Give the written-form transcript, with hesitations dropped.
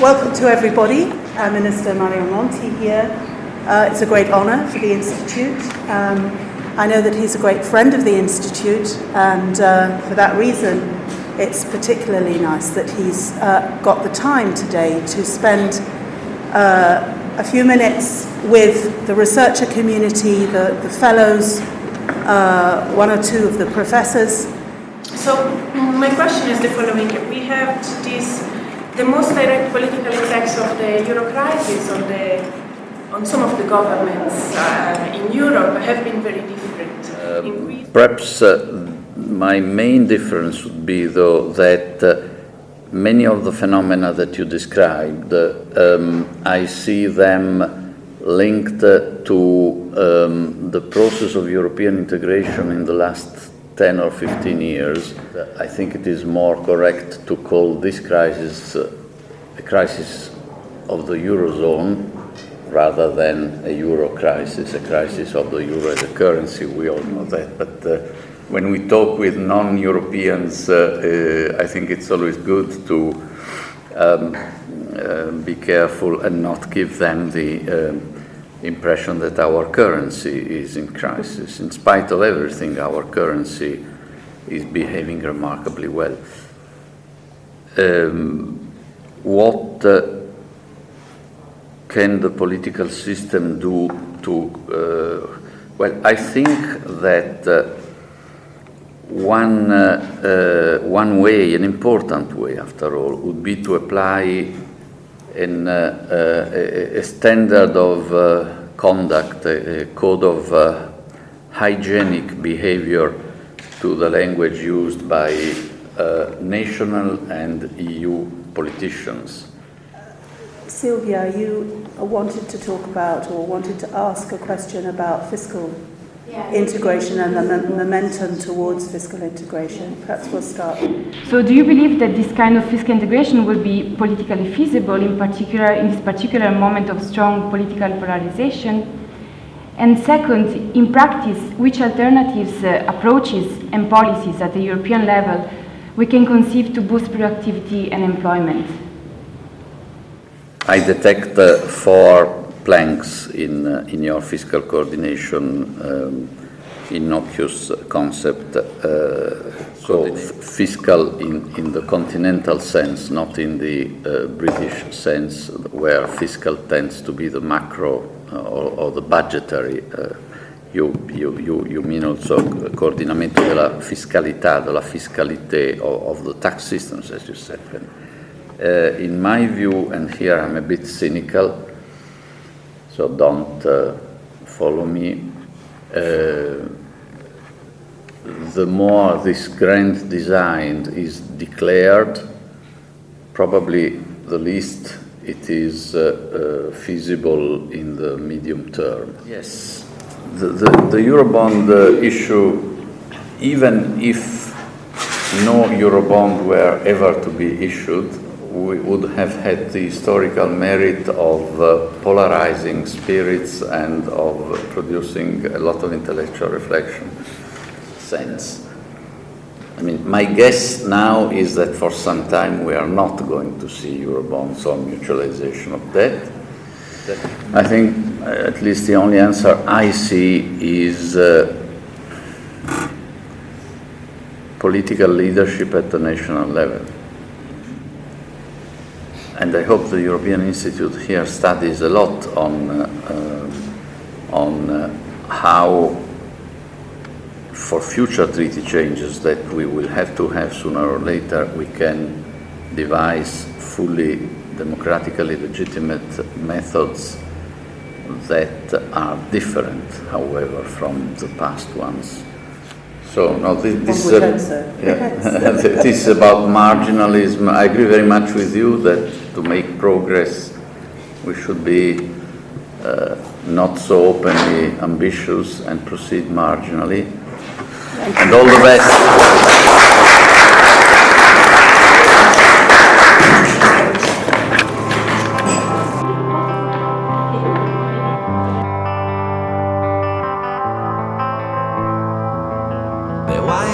Welcome to everybody. Prime Minister Mario Monti here. It's a great honour for the Institute. I know that he's a great friend of the Institute, and for that reason it's particularly nice that he's got the time today to spend a few minutes with the researcher community, the fellows, one or two of the professors. So my question is the following. We have the most direct political effects of the Euro crisis on some of the governments in Europe have been very different. Perhaps my main difference would be, though, that many of the phenomena that you described, I see them linked to the process of European integration in the last 10 or 15 years. I think it is more correct to call this crisis a crisis of the Eurozone rather than a Euro crisis, a crisis of the Euro as a currency. We all know that. But when we talk with non-Europeans, I think it's always good to be careful and not give them the impression that our currency is in crisis. In spite of everything, our currency is behaving remarkably well. What can the political system do to... well, I think that one way, an important way after all, would be to apply a standard of conduct, a code of hygienic behavior to the language used by national and EU politicians. Silvia, you wanted to talk about, or wanted to ask a question about fiscal integration and the momentum towards fiscal integration. Perhaps we'll start. So do you believe that this kind of fiscal integration will be politically feasible, in particular in this particular moment of strong political polarization? And second, in practice, which alternatives, approaches and policies at the European level we can conceive to boost productivity and employment? I detect 4 planks in your fiscal coordination innocuous concept. So fiscal in the continental sense, not in the British sense, where fiscal tends to be the macro or the budgetary. You mean also coordinamento della fiscalità, della fiscalité of the tax systems, as you said. In my view, and here I'm a bit cynical, so don't follow me, the more this grand design is declared, probably the least it is feasible in the medium term. Yes, the Eurobond issue, even if no Eurobond were ever to be issued, we would have had the historical merit of polarizing spirits and of producing a lot of intellectual reflection. Sense. I mean, my guess now is that for some time we are not going to see Eurobonds or mutualization of debt. I think at least the only answer I see is political leadership at the national level. And I hope the European Institute here studies a lot on how, for future treaty changes that we will have to have sooner or later, we can devise fully democratically legitimate methods that are different, however, from the past ones. So, no, this is about marginalism. I agree very much with you that to make progress we should be not so openly ambitious and proceed marginally. And all the best. Why